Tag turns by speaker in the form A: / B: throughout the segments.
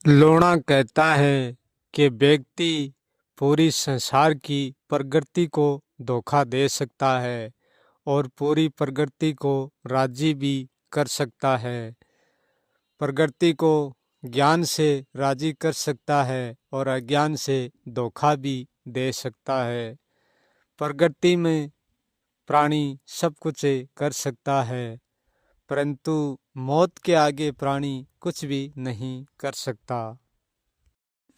A: लोणा कहता है कि व्यक्ति पूरी संसार की प्रगति को धोखा दे सकता है और पूरी प्रगति को राजी भी कर सकता है। प्रगति को ज्ञान से राजी कर सकता है और अज्ञान से धोखा भी दे सकता है। प्रगति में प्राणी सब कुछ कर सकता है, परंतु मौत के आगे प्राणी कुछ भी नहीं कर सकता।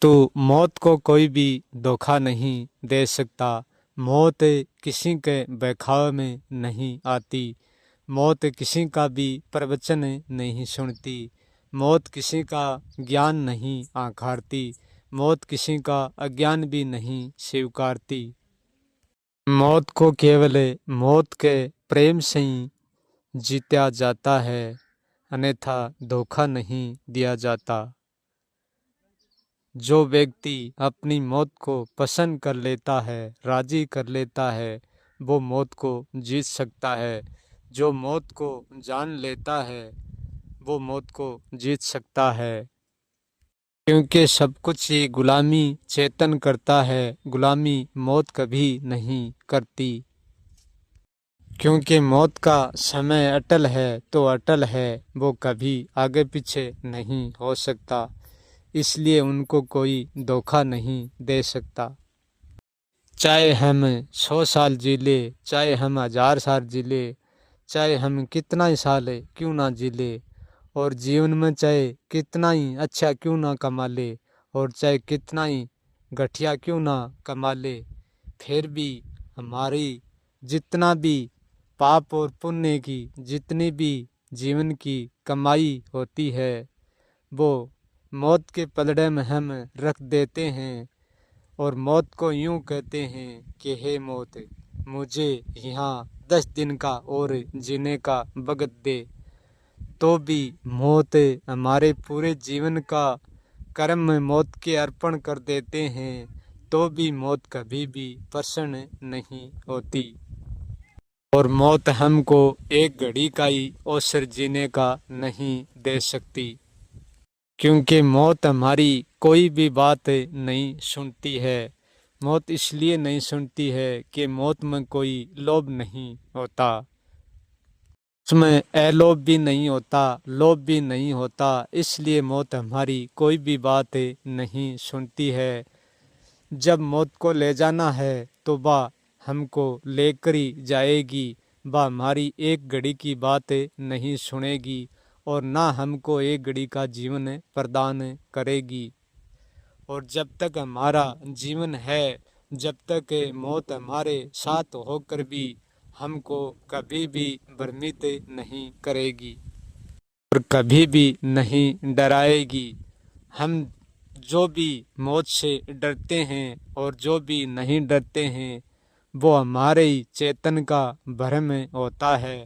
A: तो मौत को कोई भी धोखा नहीं दे सकता। मौत किसी के बहकावे में नहीं आती। मौत किसी का भी प्रवचन नहीं सुनती। मौत किसी का ज्ञान नहीं आकारती। मौत किसी का अज्ञान भी नहीं स्वीकारती। मौत को केवल मौत के प्रेम से ही जीता जाता है, अन्यथा धोखा नहीं दिया जाता। जो व्यक्ति अपनी मौत को पसंद कर लेता है, राजी कर लेता है, वो मौत को जीत सकता है। जो मौत को जान लेता है, वो मौत को जीत सकता है। क्योंकि सब कुछ ही गुलामी चेतन करता है, गुलामी मौत कभी नहीं करती। क्योंकि मौत का समय अटल है तो अटल है, वो कभी आगे पीछे नहीं हो सकता। इसलिए उनको कोई धोखा नहीं दे सकता। चाहे हम 100 साल जी ले, चाहे हम 1000 साल जी ले, चाहे हम कितना ही साल क्यों ना जी ले, और जीवन में चाहे कितना ही अच्छा क्यों ना कमा ले, और चाहे कितना ही घटिया क्यों ना कमा ले, फिर भी हमारी जितना भी पाप और पुण्य की जितनी भी जीवन की कमाई होती है, वो मौत के पलड़े में हम रख देते हैं और मौत को यूं कहते हैं कि हे मौत, मुझे यहाँ 10 दिन का और जीने का वक्त दे। तो भी मौत हमारे पूरे जीवन का कर्म में मौत के अर्पण कर देते हैं, तो भी मौत कभी भी प्रसन्न नहीं होती। और मौत हमको एक घड़ी का ही अवसर जीने का नहीं दे सकती। क्योंकि मौत हमारी कोई भी बात नहीं सुनती है। मौत इसलिए नहीं सुनती है कि मौत में कोई लोभ नहीं होता, उसमें अलोभ भी नहीं होता, लोभ भी नहीं होता। इसलिए मौत हमारी कोई भी बात नहीं सुनती है। जब मौत को ले जाना है तो वह हमको लेकर ही जाएगी। वह हमारी एक घड़ी की बात नहीं सुनेगी और ना हमको एक घड़ी का जीवन प्रदान करेगी। और जब तक हमारा जीवन है, जब तक मौत हमारे साथ होकर भी हमको कभी भी भ्रमित नहीं करेगी और कभी भी नहीं डराएगी। हम जो भी मौत से डरते हैं और जो भी नहीं डरते हैं, वो हमारे ही चेतन का भ्रम होता है।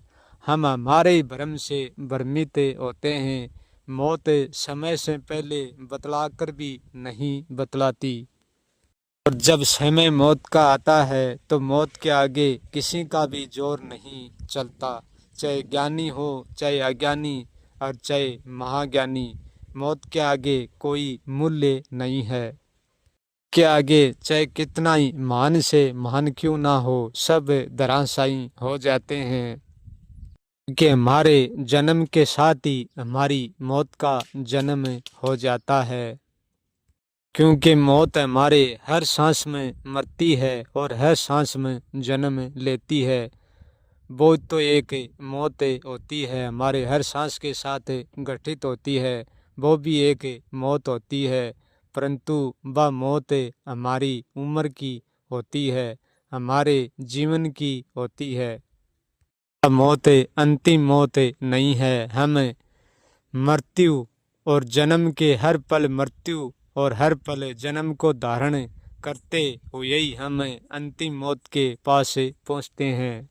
A: हम हमारे ही भ्रम से भ्रमित होते हैं। मौत समय से पहले बतलाकर भी नहीं बतलाती। और जब समय मौत का आता है तो मौत के आगे किसी का भी जोर नहीं चलता, चाहे ज्ञानी हो चाहे अज्ञानी और चाहे महाज्ञानी। मौत के आगे कोई मूल्य नहीं है। के आगे चाहे कितना ही महान से महान क्यों ना हो, सब धराशायी हो जाते हैं। कि हमारे जन्म के साथ ही हमारी मौत का जन्म हो जाता है। क्योंकि मौत हमारे हर सांस में मरती है और हर सांस में जन्म लेती है। वो तो एक मौत होती है, हमारे हर सांस के साथ गठित होती है, वो भी एक मौत होती है। परंतु वह मौत हमारी उम्र की होती है, हमारे जीवन की होती है। वह मौत अंतिम मौत नहीं है। हम मृत्यु और जन्म के हर पल मृत्यु और हर पल जन्म को धारण करते हुए ही हम अंतिम मौत के पास पहुँचते हैं।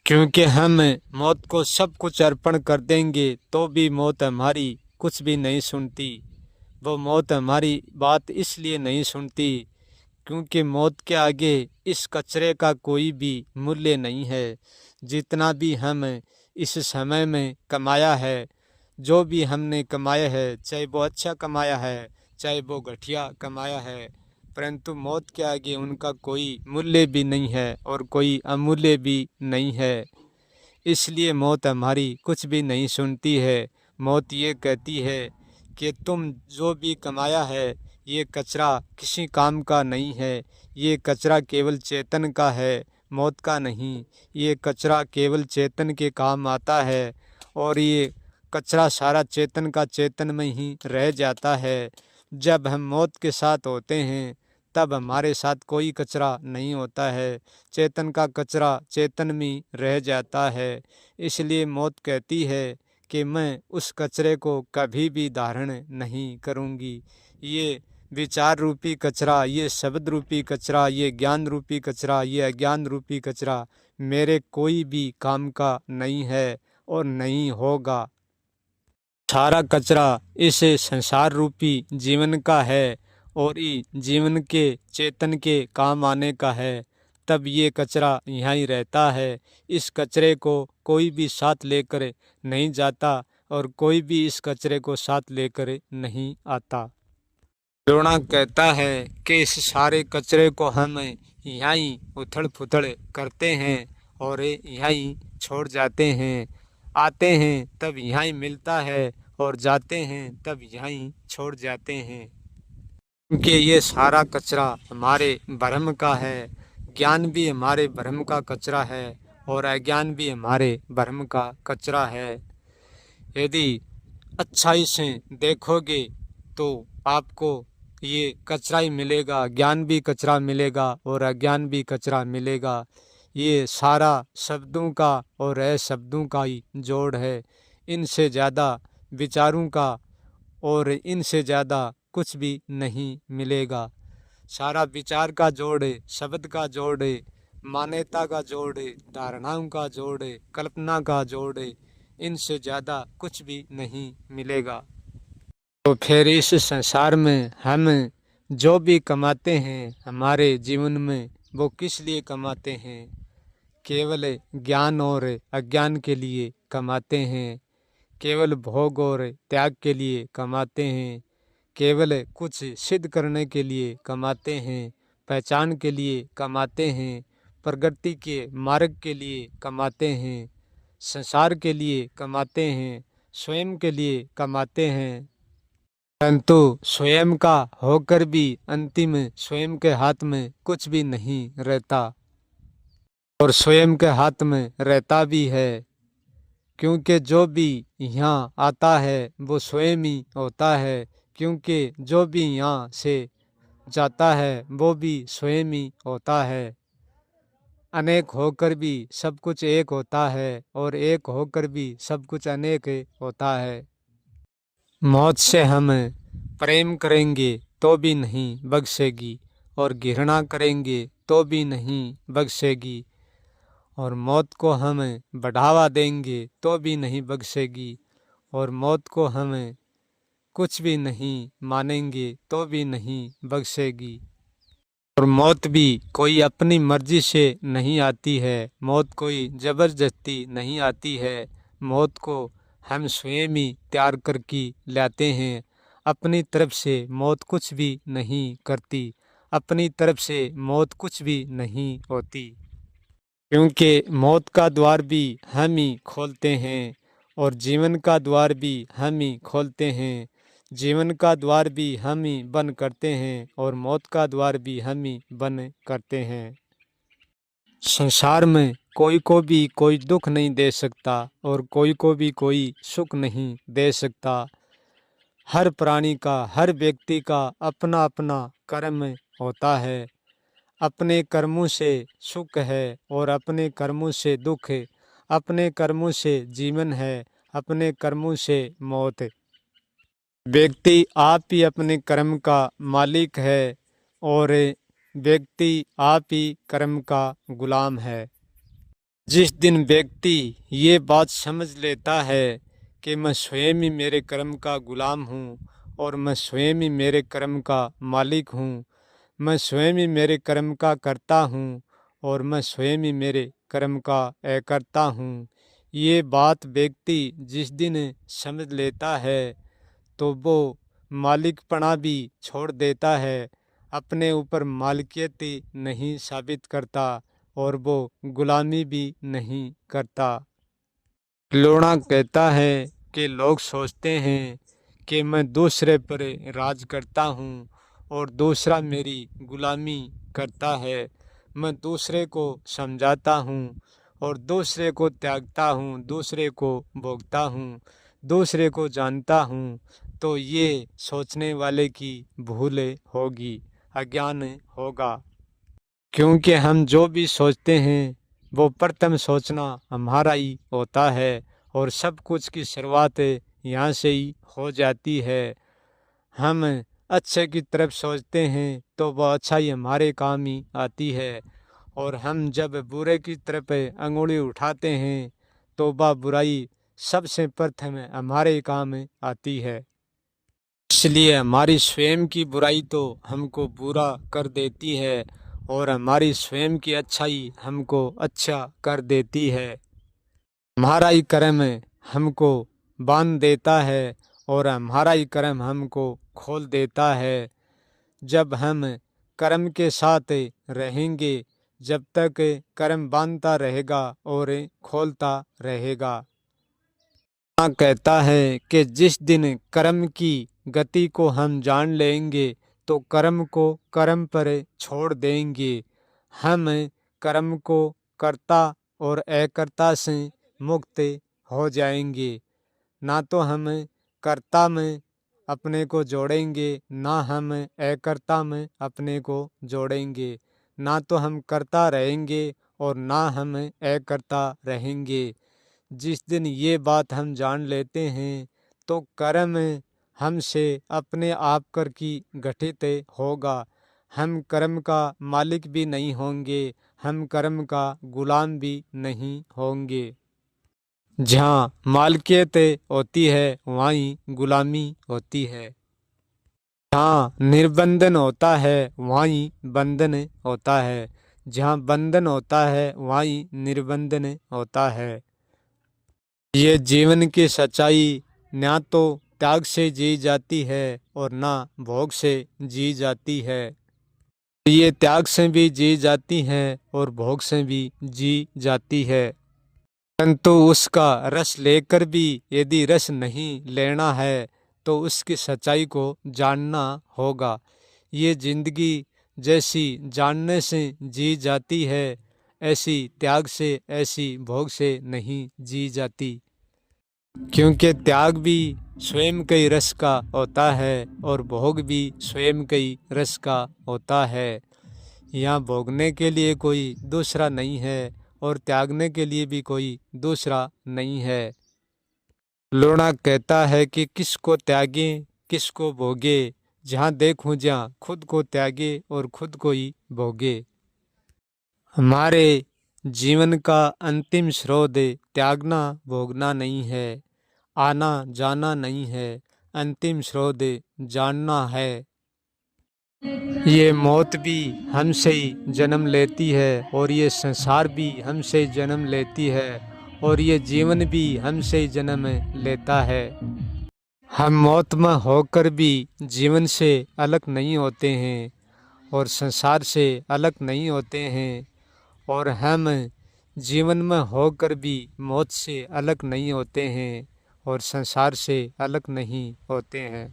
A: क्योंकि हम मौत को सब कुछ अर्पण कर देंगे तो भी मौत हमारी कुछ भी नहीं सुनती। वो मौत हमारी बात इसलिए नहीं सुनती क्योंकि मौत के आगे इस कचरे का कोई भी मूल्य नहीं है। जितना भी हम इस समय में कमाया है, जो भी हमने कमाया है, चाहे वो अच्छा कमाया है, चाहे वो घटिया कमाया है, परंतु मौत के आगे उनका कोई मूल्य भी नहीं है और कोई अमूल्य भी नहीं है। इसलिए मौत हमारी कुछ भी नहीं सुनती है। मौत ये कहती है कि तुम जो भी कमाया है, ये कचरा किसी काम का नहीं है। ये कचरा केवल चेतन का है, मौत का नहीं। ये कचरा केवल चेतन के काम आता है और ये कचरा सारा चेतन का चेतन में ही रह जाता है। जब हम मौत के साथ होते हैं तब हमारे साथ कोई कचरा नहीं होता है। चेतन का कचरा चेतन में रह जाता है। इसलिए मौत कहती है कि मैं उस कचरे को कभी भी धारण नहीं करूँगी। ये विचार रूपी कचरा, ये शब्द रूपी कचरा, ये ज्ञान रूपी कचरा, ये अज्ञान रूपी कचरा मेरे कोई भी काम का नहीं है और नहीं होगा। सारा कचरा इस संसार रूपी जीवन का है और इस जीवन के चेतन के काम आने का है। तब ये कचरा यहाँ ही रहता है। इस कचरे को कोई भी साथ लेकर नहीं जाता और कोई भी इस कचरे को साथ लेकर नहीं आता। द्रोणा कहता है कि इस सारे कचरे को हम यहाँ ही उथड़ पुथड़ करते हैं और यहाँ ही छोड़ जाते हैं। आते हैं तब यहाँ ही मिलता है और जाते हैं तब यहाँ ही छोड़ जाते हैं। क्योंकि ये सारा कचरा हमारे भ्रम का है। ज्ञान भी हमारे भ्रम का कचरा है और अज्ञान भी हमारे भ्रम का कचरा है। यदि अच्छाई से देखोगे तो आपको ये कचरा ही मिलेगा, ज्ञान भी कचरा मिलेगा और अज्ञान भी कचरा मिलेगा। ये सारा शब्दों का और अशब्दों का ही जोड़ है। इनसे ज़्यादा विचारों का और इनसे ज़्यादा कुछ भी नहीं मिलेगा। सारा विचार का जोड़ है, शब्द का जोड़ है, मान्यता का जोड़ है, धारणाओं का जोड़ है, कल्पना का जोड़ है। इनसे ज़्यादा कुछ भी नहीं मिलेगा। तो फिर इस संसार में हम जो भी कमाते हैं हमारे जीवन में, वो किस लिए कमाते हैं? केवल ज्ञान और अज्ञान के लिए कमाते हैं। केवल भोग और त्याग के लिए कमाते हैं। केवल कुछ सिद्ध करने के लिए कमाते हैं। पहचान के लिए कमाते हैं। प्रगति के मार्ग के लिए कमाते हैं। संसार के लिए कमाते हैं। स्वयं के लिए कमाते हैं। परंतु स्वयं का होकर भी अंतिम स्वयं के हाथ में कुछ भी नहीं रहता और स्वयं के हाथ में रहता भी है। क्योंकि जो भी यहाँ आता है वो स्वयं ही होता है। क्योंकि जो भी यहाँ से जाता है वो भी स्वयं ही होता है। अनेक होकर भी सब कुछ एक होता है और एक होकर भी सब कुछ अनेक होता है। मौत से हम प्रेम करेंगे तो भी नहीं बख्शेगी और घृणा करेंगे तो भी नहीं बख्शेगी और मौत को हम बढ़ावा देंगे तो भी नहीं बख्शेगी और मौत को हम कुछ भी नहीं मानेंगे तो भी नहीं बख्शेगी। और मौत भी कोई अपनी मर्जी से नहीं आती है। मौत कोई ज़बरदस्ती नहीं आती है। मौत को हम स्वयं ही तैयार करके लाते हैं। अपनी तरफ से मौत कुछ भी नहीं करती। अपनी तरफ से मौत कुछ भी नहीं होती। क्योंकि मौत का द्वार भी हम ही खोलते हैं और जीवन का द्वार भी हम ही खोलते हैं। जीवन का द्वार भी हम ही बंद करते हैं और मौत का द्वार भी हम ही बंद करते हैं। संसार में कोई को भी कोई दुख नहीं दे सकता और कोई को भी कोई सुख नहीं दे सकता। हर प्राणी का, हर व्यक्ति का अपना अपना कर्म होता है। अपने कर्मों से सुख है और अपने कर्मों से दुख है। अपने कर्मों से जीवन है, अपने कर्मों से मौत है। व्यक्ति आप ही अपने कर्म का मालिक है और व्यक्ति आप ही कर्म का गुलाम है। जिस दिन व्यक्ति ये बात समझ लेता है कि मैं स्वयं ही मेरे कर्म का गुलाम हूँ और मैं स्वयं ही मेरे कर्म का मालिक हूँ, मैं स्वयं ही मेरे कर्म का करता हूँ और मैं स्वयं ही मेरे कर्म का करता हूँ। ये बात व्यक्ति जिस दिन समझ लेता है तो वो मालिकपना भी छोड़ देता है, अपने ऊपर मालिकियत नहीं साबित करता और वो गुलामी भी नहीं करता। लोना कहता है कि लोग सोचते हैं कि मैं दूसरे पर राज करता हूँ और दूसरा मेरी गुलामी करता है। मैं दूसरे को समझाता हूँ और दूसरे को त्यागता हूँ, दूसरे को भोगता हूँ, दूसरे को जानता हूँ। तो ये सोचने वाले की भूल होगी, अज्ञान होगा। क्योंकि हम जो भी सोचते हैं वो प्रथम सोचना हमारा ही होता है और सब कुछ की शुरुआत यहाँ से ही हो जाती है। हम अच्छे की तरफ सोचते हैं तो वह अच्छाई हमारे काम ही आती है और हम जब बुरे की तरफ अंगुली उठाते हैं तो वह बुराई सबसे प्रथम हमारे काम आती है। इसलिए हमारी स्वयं की बुराई तो हमको बुरा कर देती है और हमारी स्वयं की अच्छाई हमको अच्छा कर देती है। हमारा ही कर्म हमको बांध देता है और हमारा ही कर्म हमको खोल देता है। जब हम कर्म के साथ रहेंगे, जब तक कर्म बांधता रहेगा और खोलता रहेगा। कहता है कि जिस दिन कर्म की गति को हम जान लेंगे तो कर्म को कर्म पर छोड़ देंगे। हम कर्म को कर्ता और अकर्ता से मुक्त हो जाएंगे। ना तो हम कर्ता में अपने को जोड़ेंगे, ना हम अकर्ता में अपने को जोड़ेंगे। ना तो हम कर्ता रहेंगे और ना हम अकर्ता रहेंगे। जिस दिन ये बात हम जान लेते हैं तो कर्म हमसे अपने आप कर की गठित होगा। हम कर्म का मालिक भी नहीं होंगे, हम कर्म का गुलाम भी नहीं होंगे। जहाँ मालिकियत होती है वहीं गुलामी होती है। जहाँ निर्बंधन होता है वहीं बंधन होता है, जहाँ बंधन होता है वहीं निर्बंधन होता है। ये जीवन की सच्चाई ना तो त्याग से जी जाती है और ना भोग से जी जाती है। ये त्याग से भी जी जाती है और भोग से भी जी जाती है। परंतु उसका रस लेकर भी यदि रस नहीं लेना है तो उसकी सच्चाई को जानना होगा। ये जिंदगी जैसी जानने से जी जाती है, ऐसी त्याग से, ऐसी भोग से नहीं जी जाती। क्योंकि त्याग भी स्वयं के रस का होता है और भोग भी स्वयं के रस का होता है। यहाँ भोगने के लिए कोई दूसरा नहीं है और त्यागने के लिए भी कोई दूसरा नहीं है। लोना कहता है कि किसको त्यागे किसको भोगे, जहाँ देखूँ जहाँ खुद को त्यागे और खुद को ही भोगे। हमारे जीवन का अंतिम स्रोत त्यागना भोगना नहीं है, आना जाना नहीं है, अंतिम स्रोत जानना है। ये मौत भी हमसे ही जन्म लेती है और ये संसार भी हमसे जन्म लेती है और ये जीवन भी हमसे ही जन्म लेता है। हम मौत में होकर भी जीवन से अलग नहीं होते हैं और संसार से अलग नहीं होते हैं और हम जीवन में होकर भी मौत से अलग नहीं होते हैं और संसार से अलग नहीं होते हैं।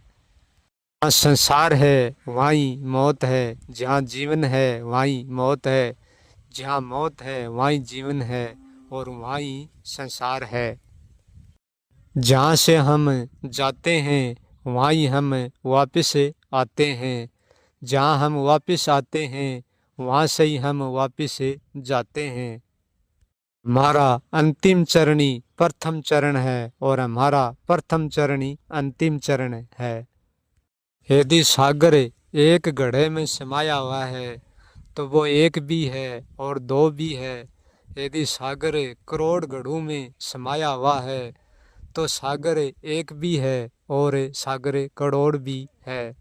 A: जहाँ संसार है वहीं मौत है, जहाँ जीवन है वहीं मौत है, जहाँ मौत है वहीं जीवन है और वहीं संसार है। जहाँ से हम जाते हैं वहीं हम वापस आते हैं, जहाँ हम वापस आते हैं वहाँ से ही हम वापस जाते हैं। हमारा अंतिम चरणी प्रथम चरण है और हमारा प्रथम चरणी अंतिम चरण है। यदि सागर एक घड़े में समाया हुआ है तो वो एक भी है और दो भी है। यदि सागर करोड़ घड़ों में समाया हुआ है तो सागर एक भी है और सागर करोड़ भी है।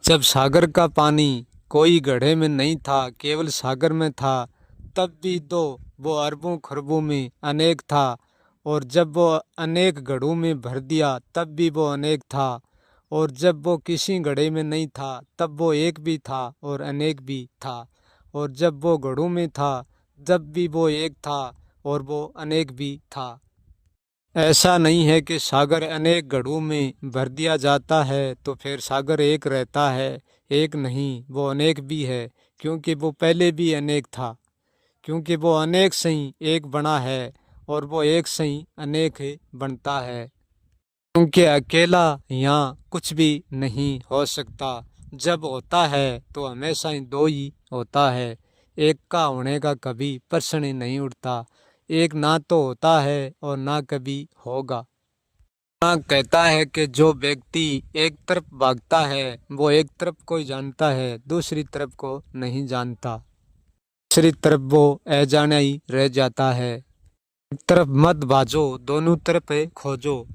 A: जब सागर का पानी कोई घड़े में नहीं था, केवल सागर में था, तब भी तो वो अरबों खरबों में अनेक था, और जब वो अनेक घड़ों में भर दिया तब भी वो अनेक था, और जब वो किसी घड़े में नहीं था तब वो एक भी था और अनेक भी था, और जब वो घड़ों में था जब भी वो एक था और वो अनेक भी था। ऐसा नहीं है कि सागर अनेक घड़ों में भर दिया जाता है तो फिर सागर एक रहता है। एक नहीं, वो अनेक भी है, क्योंकि वो पहले भी अनेक था, क्योंकि वो अनेक से ही एक बना है, और वो एक से ही अनेक बनता है। क्योंकि अकेला यहाँ कुछ भी नहीं हो सकता। जब होता है तो हमेशा ही दो ही होता है, एक का होने का कभी प्रश्न ही नहीं उठता। एक ना तो होता है और ना कभी होगा। हाँ, कहता है कि जो व्यक्ति एक तरफ भागता है वो एक तरफ को ही जानता है, दूसरी तरफ को नहीं जानता। दूसरी तरफ वो अजाना ही रह जाता है। एक तरफ मत भाजो, दोनों तरफ खोजो।